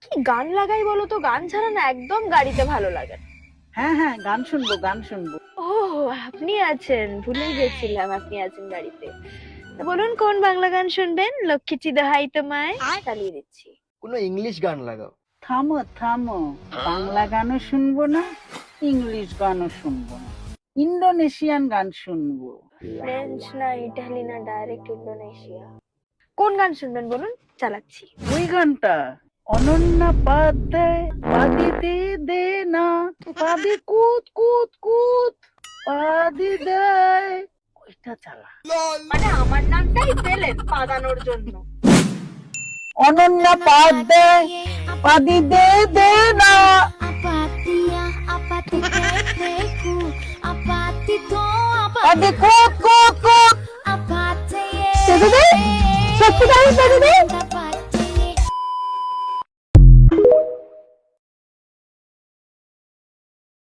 কি গান লাগাই বলো তো, গান ছাড়া না একদম গাড়িতে ভালো লাগে না। হ্যাঁ হ্যাঁ, গান শুনবো গান শুনবো। ও, আপনি আছেন, ভুলে গেছিলাম আপনি আছেন গাড়িতে। তা বলুন কোন বাংলা গান শুনবেন? লক্ষ্মীটি দোহাই তোমায় চালিয়ে দিচ্ছি। কোনো ইংলিশ গান লাগাও। থামো থামো, বাংলা গানও শুনবো না, ইংলিশ গানও শুনবো না, ইন্দোনেশিয়ান গান শুনবো। ফ্রেঞ্চ না ইটালি না ডাইরেক্ট ইন্দোনেশিয়া। কোন গান শুনবেন বলুন, চালাচ্ছি। ওই গানটা, অনন্যা পাদ দেয় পাদি দে দে না, পাদি কুত কুত কুত, পাদি দেয়, ওইটা চালা। মানে আমার নামটাই পেলেন পাদানোর জন্য। অনন্যা পাদ দেয় পাদি দে দে না। Apatia, apatiteku, apatito, Padi কুত কুত কুত। apatie. সত্যি তাই, সত্যি তাই,